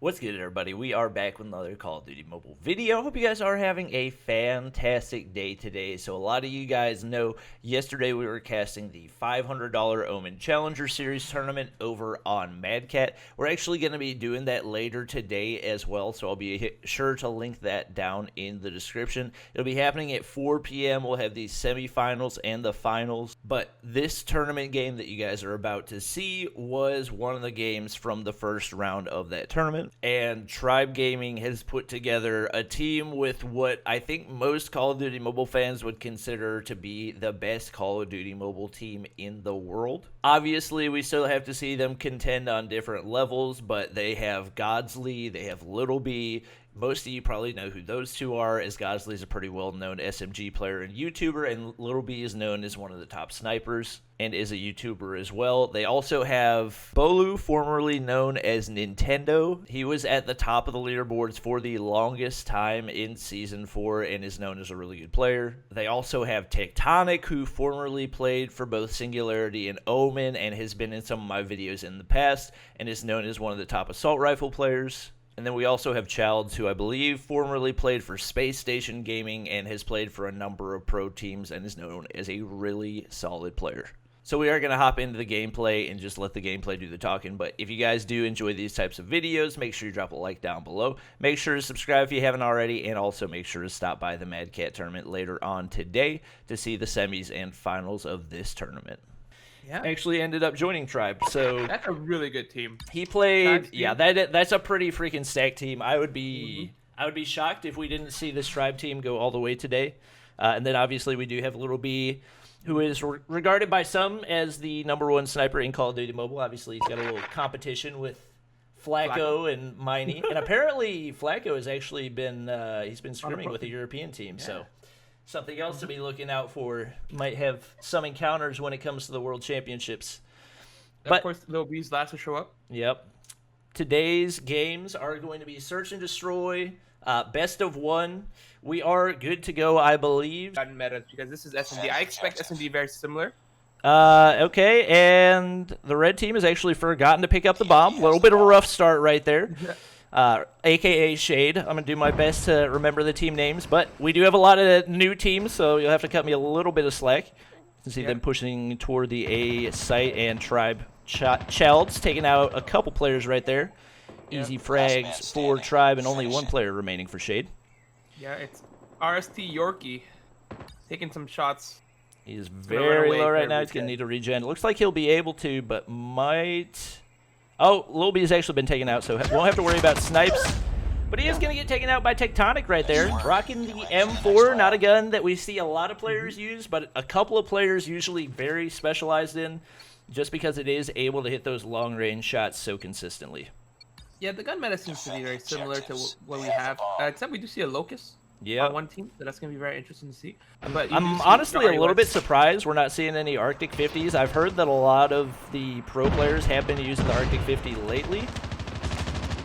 What's good, everybody? We are back with another Call of Duty Mobile video. Hope you guys are having a fantastic day today. So a lot of you guys know yesterday we were casting the $500 Omen Challenger Series tournament over on Mad Cat. We're actually going to be doing that later today as well, so I'll be sure to link that down in the description. It'll be happening at 4 p.m. We'll have the semifinals and the finals. But this tournament game that you guys are about to see was one of the games from the first round of that tournament. And Tribe Gaming has put together a team with what I think most Call of Duty Mobile fans would consider to be the best Call of Duty Mobile team in the world. Obviously, we still have to see them contend on different levels, but they have Godsley, they have Little B. Most of you probably know who those two are, as Godsley is a pretty well-known SMG player and YouTuber, and Little B is known as one of the top snipers and is a YouTuber as well. They also have Bolu, formerly known as Nintendo. He was at the top of the leaderboards for the longest time in Season 4 and is known as a really good player. They also have Tectonic, who formerly played for both Singularity and Omen and has been in some of my videos in the past and is known as one of the top assault rifle players. And then we also have Childs, who I believe formerly played for Space Station Gaming and has played for a number of pro teams and is known as a really solid player. So we are going to hop into the gameplay and just let the gameplay do the talking. But if you guys do enjoy these types of videos, make sure you drop a like down below. Make sure to subscribe if you haven't already, and also make sure to stop by the Mad Cat tournament later on today to see the semis and finals of this tournament. Yeah. Actually ended up joining Tribe, so that's a really good team. He played, yeah, that's a pretty freaking stacked team. I would be shocked if we didn't see this Tribe team go all the way today. And then obviously we do have Little B, who is regarded by some as the #1 sniper in Call of Duty Mobile. Obviously he's got a little competition with Flacco and Miney, and apparently Flacco has actually been he's been scrimming with a European team, so. Something else to be looking out for. Might have some encounters when it comes to the World Championships. But, of course, Lil B's last to show up. Yep. Today's games are going to be Search and Destroy, Best of 1. We are good to go, I believe. Gotten meta because this is S&D. I expect S&D very similar. Okay, and the red team has actually forgotten to pick up the bomb. A little bit of a rough start right there. AKA Shade. I'm going to do my best to remember the team names, but we do have a lot of new teams, so you'll have to cut me a little bit of slack. You can see them pushing toward the A site, and Tribe Childs taking out a couple players right there. Easy frags for Tribe, and only one player remaining for Shade. Yeah, it's RST Yorkie taking some shots. He is very low right now. He's going to need a regen. Looks like he'll be able to, but might... Oh, Lil B has actually been taken out, so won't have to worry about snipes. But he is going to get taken out by Tectonic right there. Rocking the M4, not a gun that we see a lot of players use, but a couple of players usually very specialized in, just because it is able to hit those long-range shots so consistently. Yeah, the gun meta seems to be very similar to what we have, except we do see a Locust. Yeah, on one team, so that's gonna be very interesting to see. But I'm honestly a little bit surprised we're not seeing any Arctic 50s. I've heard that a lot of the pro players have been using the Arctic 50 lately.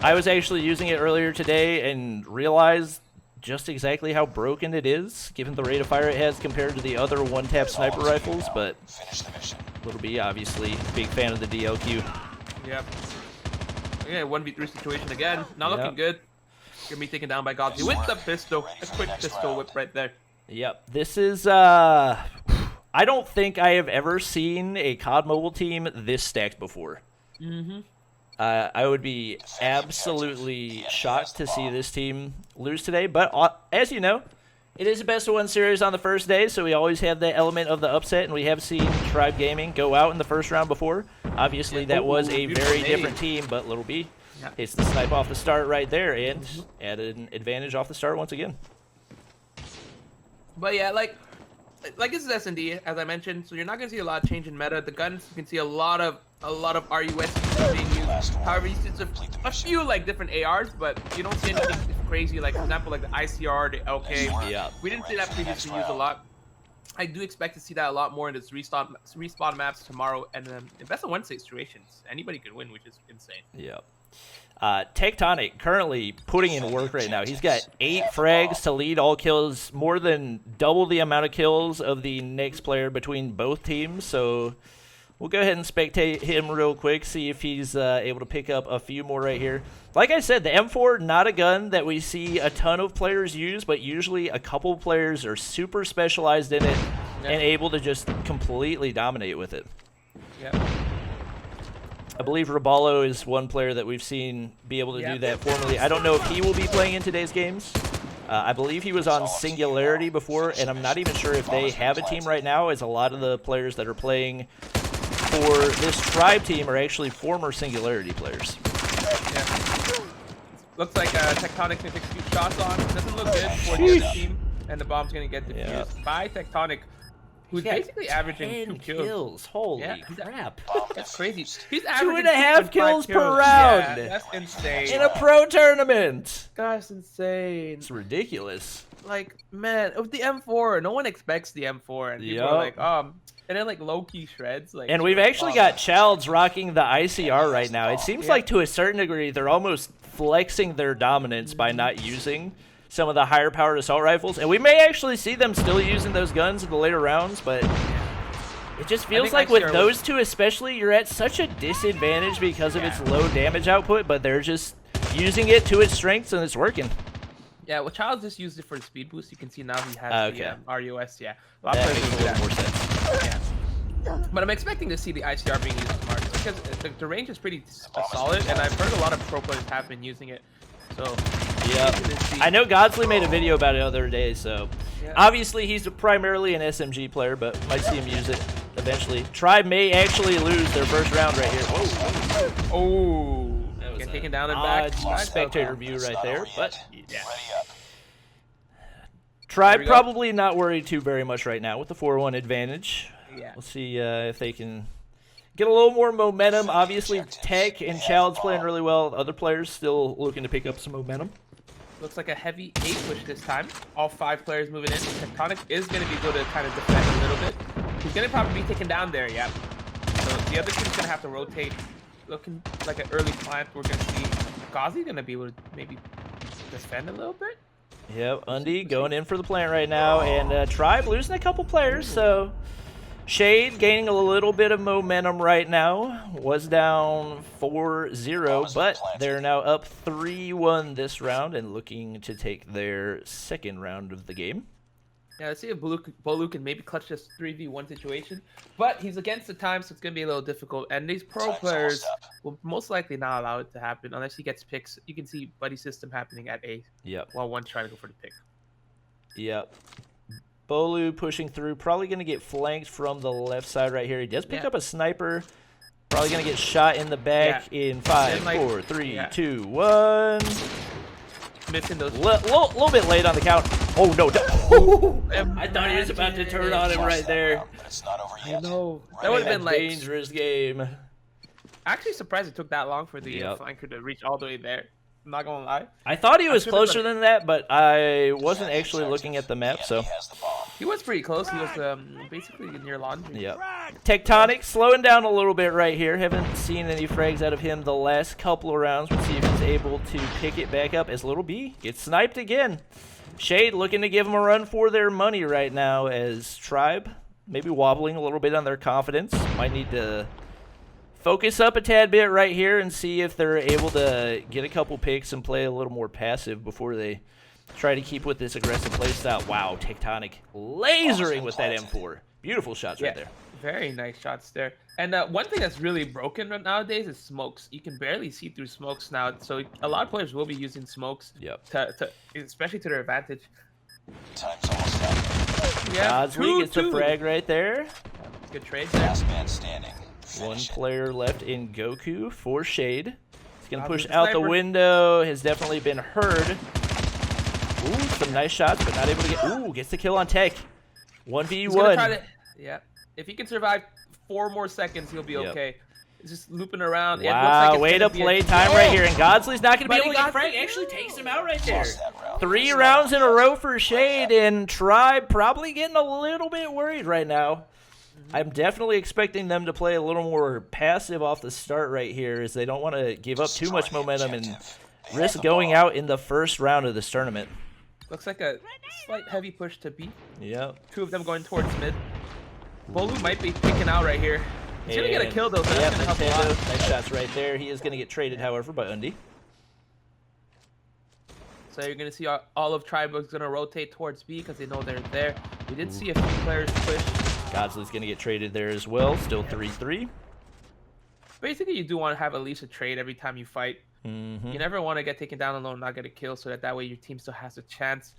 I was actually using it earlier today and realized just exactly how broken it is, given the rate of fire it has compared to the other one-tap sniper rifles. But Little B, obviously, big fan of the DLQ. Yep. Okay, 1v3 situation again. Not looking good. Gonna be taken down by Godsley with the pistol. A quick pistol whip right there. Yep. This is, I don't think I have ever seen a COD Mobile team this stacked before. I would be absolutely shocked to see this team lose today. But as you know, it is a best of 1 series on the first day, so we always have the element of the upset, and we have seen Tribe Gaming go out in the first round before. Obviously, that was a very different team, but Little B hits the snipe off the start right there, and added an advantage off the start once again. But yeah, like this is S&D, as I mentioned, so you're not gonna see a lot of change in meta. The guns, you can see a lot of RUS being used. However, you see a few like different ARs, but you don't see anything crazy. Like for example, like the ICR, the LK. Yeah, we didn't see that previously used a lot. I do expect to see that a lot more in this respawn maps tomorrow, and then in best of 1 situations, anybody could win, which is insane. Yeah. Tectonic currently putting in work right now. He's got 8 frags to lead all kills, more than double the amount of kills of the next player between both teams. So We'll go ahead and spectate him real quick, see if he's able to pick up a few more right here. Like I said, the M4, not a gun that we see a ton of players use, but usually a couple players are super specialized in it and able to just completely dominate with it. Yeah. I believe Raballo is one player that we've seen be able to do that formerly. I don't know if he will be playing in today's games. I believe he was on Singularity before, and I'm not even sure if they have a team right now, as a lot of the players that are playing for this Tribe team are actually former Singularity players. Yeah. Looks like Tectonic's gonna take a few shots on. Doesn't look good for the other team, and the bomb's gonna get defused by Tectonic, who's basically averaging 2 kills. Holy crap. That's crazy. He's averaging 2.5 kills per round. Yeah, that's insane. In a pro tournament. That's insane. It's ridiculous. Like, man, with the M4, no one expects the M4, and people are like, and then like low-key shreds. Like, and we've actually got Childs rocking the ICR right now. It seems like to a certain degree they're almost flexing their dominance by not using some of the higher powered assault rifles, and we may actually see them still using those guns in the later rounds, but it just feels like with those two especially, you're at such a disadvantage because of its low damage output, but they're just using it to its strengths and it's working. Yeah, well, Childs just used it for the speed boost. You can see now he has the RUS. Yeah, a lot that of makes a little more sense. Yeah. But I'm expecting to see the ICR being used tomorrow because the range is pretty solid, and I've heard a lot of pro players have been using it. So yeah, I know Godsley made a video about it the other day. So obviously he's primarily an SMG player, but might see him use it eventually. Tribe may actually lose their first round right here. Whoa. Oh, get taken down and back. Spectator view right there, but yeah. Tribe probably not worried too very much right now with the 4-1 advantage. Yeah. We'll see if they can get a little more momentum. Obviously, Tech and Child's playing really well. Other players still looking to pick up some momentum. Looks like a heavy 8 push this time. All 5 players moving in. Tectonic is going to be good to kind of defend a little bit. He's going to probably be taken down there, yeah. So the other team's going to have to rotate. Looking like an early plant. We're going to see Ghazi going to be able to maybe defend a little bit. Yep, Undy going in for the plant right now, and Tribe losing a couple players, so Shade gaining a little bit of momentum right now. Was down 4-0, but they're now up 3-1 this round and looking to take their second round of the game. Yeah, let's see if Bolu can maybe clutch this 3v1 situation. But he's against the time, so it's going to be a little difficult. And these pro players will most likely not allow it to happen unless he gets picks. You can see buddy system happening at A. Yep. While one's trying to go for the pick. Yep. Bolu pushing through. Probably going to get flanked from the left side right here. He does pick up a sniper. Probably going to get shot in the back in 5, 4, 3, 2, 1. Missing those. Little bit late on the count. Oh, no. I thought he was about to turn on him right there. I know. That would have been like dangerous game. Actually surprised it took that long for the flanker to reach all the way there. I'm not going to lie. I thought he was closer than that, but I wasn't actually looking at the map, so. He was pretty close. He was basically near laundry. Yep. Tectonic slowing down a little bit right here. Haven't seen any frags out of him the last couple of rounds. We'll see if he's able to pick it back up as Little B gets sniped again. Shade looking to give him a run for their money right now as Tribe maybe wobbling a little bit on their confidence. Might need to focus up a tad bit right here and see if they're able to get a couple picks and play a little more passive before they try to keep with this aggressive play style. Wow, Tectonic lasering with that M4. Beautiful shots right there. Very nice shots there. And one thing that's really broken nowadays is smokes. You can barely see through smokes now, so a lot of players will be using smokes. To especially to their advantage. Time's almost up. Yeah, Godsley gets the frag right there. Good trade there. Last man standing. One player left in Goku for Shade. He's going to push out the window. Has definitely been heard. Ooh, some nice shots, but not able to get... Ooh, gets the kill on Tech. 1v1. Yeah. If he can survive 4 more seconds, he'll be okay. He's just looping around. Wow, way to play time right here. And Godsley's not going to be able to get frag. Actually takes him out right there. 3 rounds in a row for Shade, and Tribe probably getting a little bit worried right now. I'm definitely expecting them to play a little more passive off the start right here, as they don't want to give up too much momentum and risk going out in the first round of this tournament. Looks like a slight heavy push to B. Yep. 2 of them going towards mid. Bolu might be picking out right here. He's gonna get a kill though, so yeah, that's gonna help a lot. nice shots right there. He is gonna get traded, however, by Undy. So you're gonna see all of Tribe is gonna rotate towards B because they know they're there. We did see a few players push. Godsley's gonna get traded there as well. Still 3-3. Basically, you do want to have at least a trade every time you fight. You never want to get taken down alone, not get a kill, so that way your team still has a chance.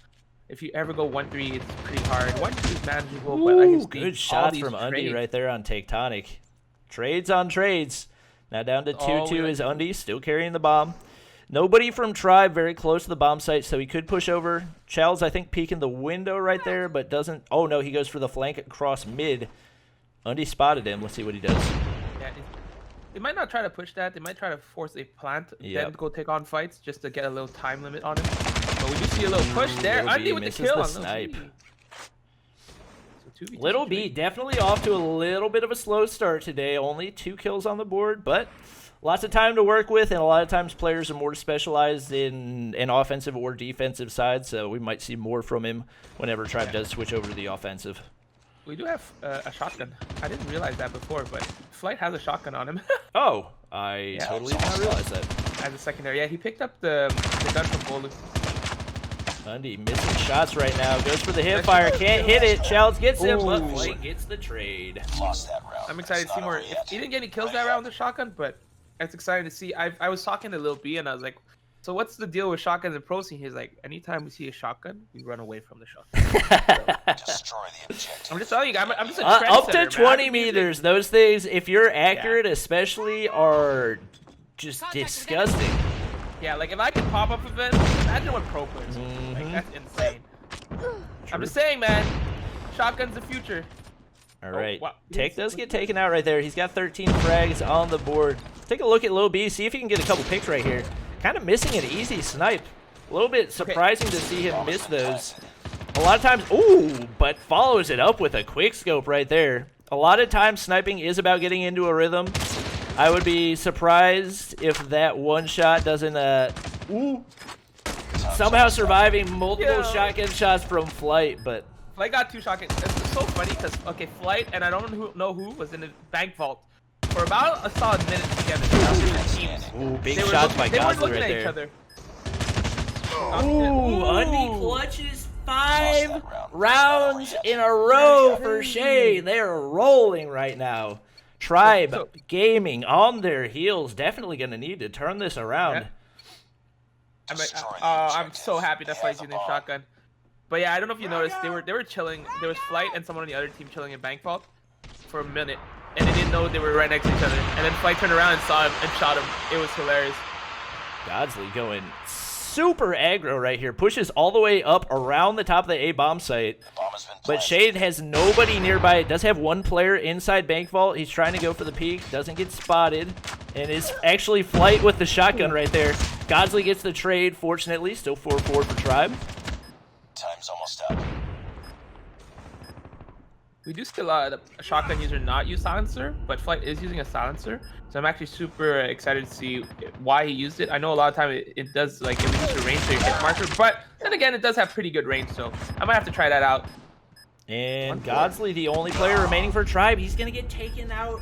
If you ever go 1-3, it's pretty hard. 1-2 is manageable, but like it's good shots from Undy right there on Tectonic. Trades on trades. Now down to 2-2 is Undy, still carrying the bomb. Nobody from Tribe very close to the bomb site, so he could push over. Chal's, I think, peeking the window right there, but doesn't. Oh, no, he goes for the flank across mid. Undy spotted him. Let's see what he does. Yeah, they might not try to push that. They might try to force a plant, then go take on fights just to get a little time limit on him. But we do see a little push there. Undy with the kill the on snipe. So Little B definitely off to a little bit of a slow start today. Only 2 kills on the board, but lots of time to work with, and a lot of times players are more specialized in an offensive or defensive side, so we might see more from him whenever Tribe does switch over to the offensive. We do have a shotgun. I didn't realize that before, but Flight has a shotgun on him. Oh, I totally did not realize that. As a secondary. Yeah, he picked up the gun from Bolu. Undy missing shots right now. Goes for the hip fire. Can't hit it. Childs gets him, but Flight gets the trade. Lost that round. I'm excited to see more. He didn't get any kills that round with the shotgun, but it's exciting to see. I was talking to Lil B, and I was like, so what's the deal with shotguns and pro scene? He's like, anytime we see a shotgun, we run away from the shotgun. Destroy the objective. I'm just telling you, I'm just a trendsetter, up to man. 20 meters. Those things, if you're accurate, especially, are just disgusting. Yeah, like if I can pop up event, imagine what pro players do. Like that's insane. I'm just saying, man. Shotgun's the future. All right. Wow. Tech does get taken out right there. He's got 13 frags on the board. Take a look at Lil B. See if he can get a couple picks right here. Kind of missing an easy snipe. A little bit surprising to see him miss those. A lot of times, ooh, but follows it up with a quick scope right there. A lot of times sniping is about getting into a rhythm. I would be surprised if that one shot doesn't, somehow surviving multiple shotgun shots from Flight, but... Flight got 2 shotguns. It's so funny because, okay, Flight, and I don't know who, was in the bank vault for about a solid minute together. Teams. Ooh, big shots by Godsley right there. Each other. Ooh, Undy clutches 5 rounds in a row for Shade. They're rolling right now. Tribe Gaming on their heels. Definitely going to need to turn this around. I'm so happy that Flight's using shotgun. But yeah, I don't know if you noticed, they were chilling. There was Flight and someone on the other team chilling in bank vault for a minute, and they didn't know they were right next to each other. And then Flight turned around and saw him and shot him. It was hilarious. Godsley going super aggro right here. Pushes all the way up around the top of the A bomb site. But Shade has nobody nearby. It does have one player inside bank vault. He's trying to go for the peek. Doesn't get spotted. And is actually Flight with the shotgun right there. Godsley gets the trade, fortunately. Still 4-4 for Tribe. Time's almost up. We do still a shotgun user not use silencer, but Flight is using a silencer. So I'm actually super excited to see why he used it. I know a lot of time it does like it reduces the range to your hit marker, but then again it does have pretty good range, so I might have to try that out. And Godsley, the only player remaining for Tribe, he's gonna get taken out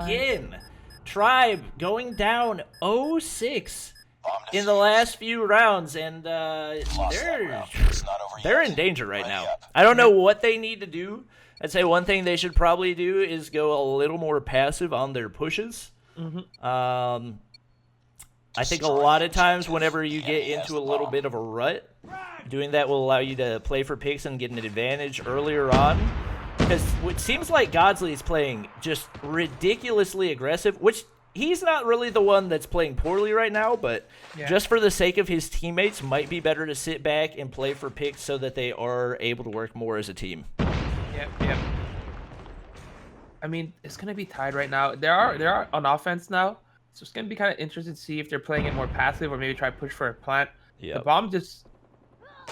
again. Tribe going down 0-6 in the last few rounds, and they're in danger right now. I don't know what they need to do. I'd say one thing they should probably do is go a little more passive on their pushes. I think a lot of times whenever you get into a little bit of a rut, doing that will allow you to play for picks and get an advantage earlier on. Because it seems like Godsley is playing just ridiculously aggressive, which he's not really the one that's playing poorly right now, but just for the sake of his teammates, might be better to sit back and play for picks so that they are able to work more as a team. Yep. I mean, it's gonna be tied right now. They are on offense now, so it's gonna be kind of interesting to see if they're playing it more passive or maybe try to push for a plant. The bomb just.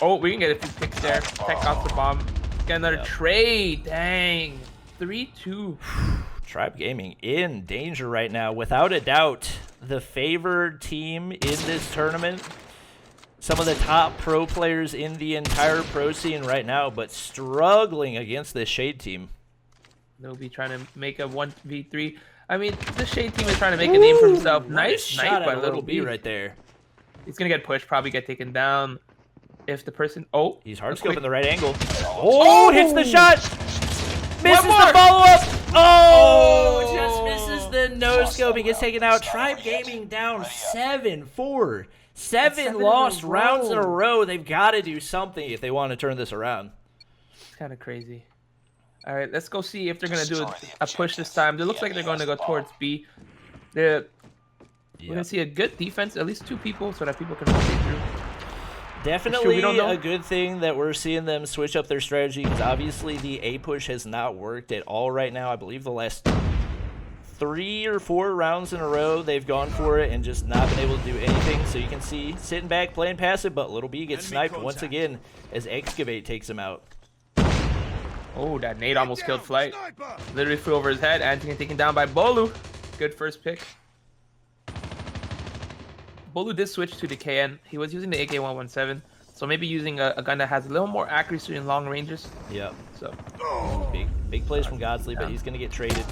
Oh, we can get a few picks there. Tech off the bomb. Get another trade. Dang. 3-2. Tribe Gaming in danger right now, without a doubt. The favored team in this tournament. Some of the top pro players in the entire pro scene right now, but struggling against this Shade team. They'll be trying to make a 1v3. I mean, the Shade team is trying to make a name for himself. Nice shot snipe by at Little B right there. He's gonna get pushed, probably get taken down. If the person, oh, He's hard scoping the right angle. Oh, hits the shot. Misses more. the follow-up. Oh, just misses the no-scope. He gets taken out. Tribe Gaming down 7-4. Seven lost rounds in a row. They've got to do something if they want to turn this around. It's kind of crazy. All right, let's go see if they're going to do a push this time. It looks like they're going to go towards B. We're going to see a good defense, at least 2 people, so that people can rotate through. Definitely a good thing that we're seeing them switch up their strategy, because obviously the A push has not worked at all right now. I believe the last 3 or 4 rounds in a row they've gone for it and just not been able to do anything. So you can see sitting back playing passive, but Little B gets sniped once again as Excavate takes him out. Oh, that nade almost killed Flight. Literally flew over his head. Anthony taken down by Bolu. Good first pick. Bolu did switch to the KN. He was using the AK-117, so maybe using a gun that has a little more accuracy in long ranges. Yep. So big plays from Godsley, but he's going to get traded.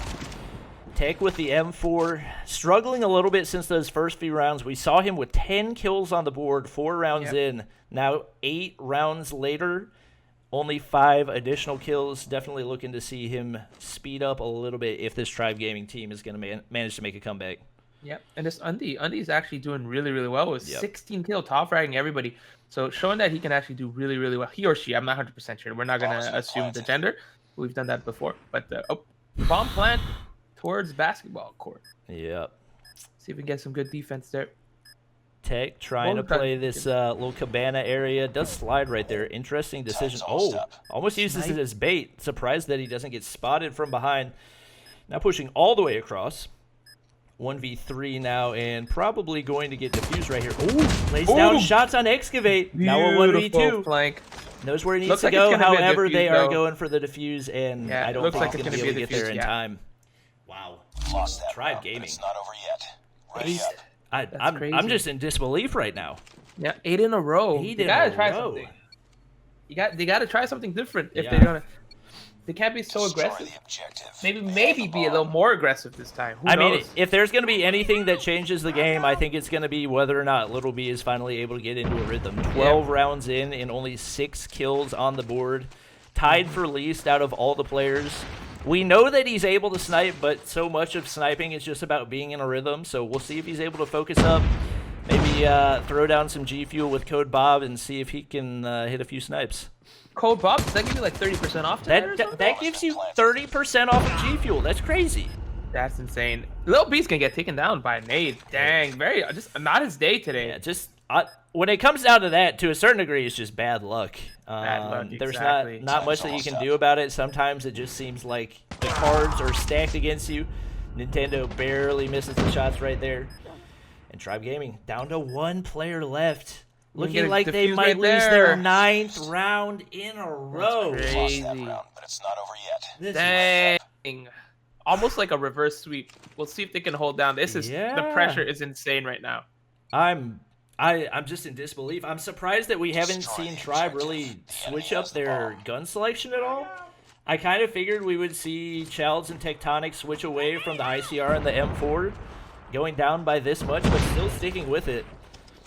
Tech with the M4, struggling a little bit since those first few rounds. We saw him with 10 kills on the board 4 rounds in. Now 8 rounds later, only 5 additional kills. Definitely looking to see him speed up a little bit if this Tribe Gaming team is going to manage to make a comeback. Yep, and this Undy is actually doing really, really well with 16 kills, top fragging everybody. So showing that he can actually do really, really well. He or she, I'm not 100% sure. We're not going to assume the gender. We've done that before. But bomb plant towards basketball court. Yep. See if we can get some good defense there. Tech trying to play this little cabana area. Does slide right there. Interesting decision. Oh, almost uses it as bait. Surprised that he doesn't get spotted from behind. Now pushing all the way across. 1v3 now, and probably going to get diffused right here. Oh, lays down shots on Excavate. Now a 1v2. Flank. Knows where he needs to go. However, they are going for the diffuse, and I don't think he's going to be able to get there in time. Wow. Lost that Tribe round, Gaming. It's not over yet. Ready up. I'm just in disbelief right now. Yeah, 8 in a row. They gotta try something. They gotta try something different if they're gonna. They can't be so aggressive. Maybe be a little more aggressive this time. Who knows? Mean, if there's going to be anything that changes the game, I think it's going to be whether or not Little B is finally able to get into a rhythm. 12 rounds in and only 6 kills on the board. Tied for least out of all the players. We know that he's able to snipe, but so much of sniping is just about being in a rhythm. So we'll see if he's able to focus up. Maybe throw down some G Fuel with Code Bob and see if he can hit a few snipes. Code Bob, does that give you like 30% off? That gives you 30% off of G Fuel. That's crazy. That's insane. Lil B's gonna get taken down by a nade. Dang, just not his day today. Yeah, just when it comes down to that, to a certain degree, it's just bad luck. There's not much that you can do about it. Sometimes it just seems like the cards are stacked against you. Nintendo barely misses the shots right there. And Tribe Gaming down to 1 player left. Looking like they might lose their 9th round in a row. That's crazy. Lost that round, but it's not over yet. Dang. Almost like a reverse sweep. We'll see if they can hold down. The pressure is insane right now. I'm just in disbelief. I'm surprised that we haven't seen Tribe really switch up their gun selection at all. I kind of figured we would see Childs and Tectonic switch away from the ICR and the M4, going down by this much, but still sticking with it.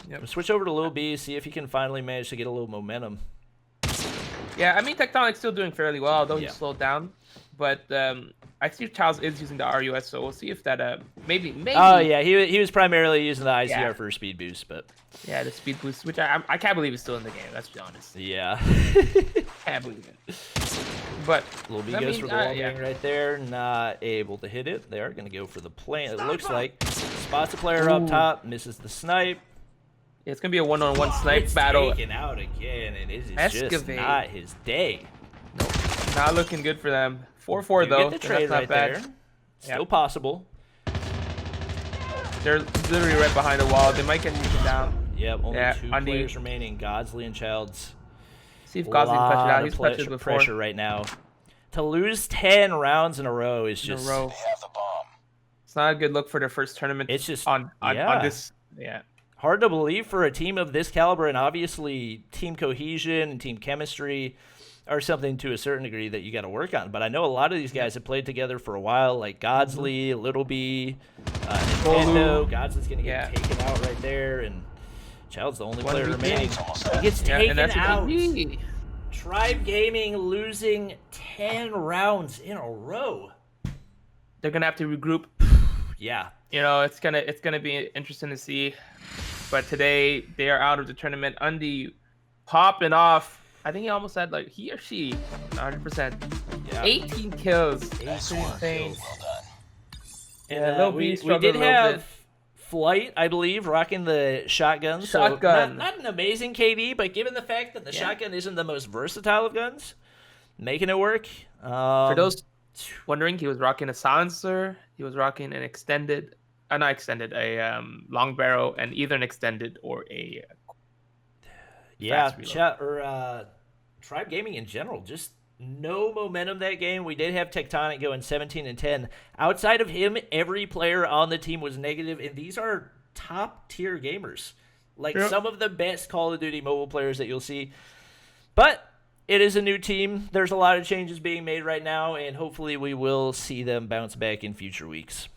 Yep. Switch over to Lil B, see if he can finally manage to get a little momentum. Yeah, I mean, Tectonic's still doing fairly well, although he's slowed down. But I see Childs is using the RUS, so we'll see if that maybe. Oh yeah, he was primarily using the ICR for speed boost, but yeah, the speed boost, which I can't believe is still in the game. Let's be honest. Yeah, can't believe it. But Lil B goes for the wall bang right there, not able to hit it. They are going to go for the plant. It looks like spots a player up top, misses the snipe. Yeah, it's gonna be a one-on-one snipe battle. Taken out again, and it is just not his day. Nope. Not looking good for them. 4-4 though. Get the trade right there. Still possible. They're literally right behind the wall. They might get taken down. Yep, only 2 players remaining. Godsley and Childs. See if Godsley can clutch it out. He's clutched it before. Pressure right now. To lose 10 rounds in a row is just. They have the bomb. It's not a good look for their first tournament. It's just on this. Yeah. Hard to believe for a team of this caliber, and obviously team cohesion and team chemistry. are something to a certain degree that you got to work on. But I know a lot of these guys have played together for a while, like Godsley, Little B, Nintendo. Godsley's going to get taken out right there, and Child's the only player remaining. He gets taken out. Tribe Gaming losing 10 rounds in a row. They're gonna have to regroup. Yeah. You know, it's gonna be interesting to see. But today they are out of the tournament. Undy popping off. I think he almost had like he or she 100%. Yeah. 18 kills. Nice work. Well done. And we did have Flight, I believe, rocking the shotgun. Shotgun. So not an amazing KD, but given the fact that the shotgun isn't the most versatile of guns, making it work. For those wondering, he was rocking a silencer. He was rocking an extended, not extended, a long barrel, and either an extended or a Tribe Gaming in general, just no momentum that game. We did have Tectonic going 17-10. Outside of him, every player on the team was negative, and these are top-tier gamers. Like some of the best Call of Duty mobile players that you'll see. But it is a new team. There's a lot of changes being made right now, and hopefully we will see them bounce back in future weeks.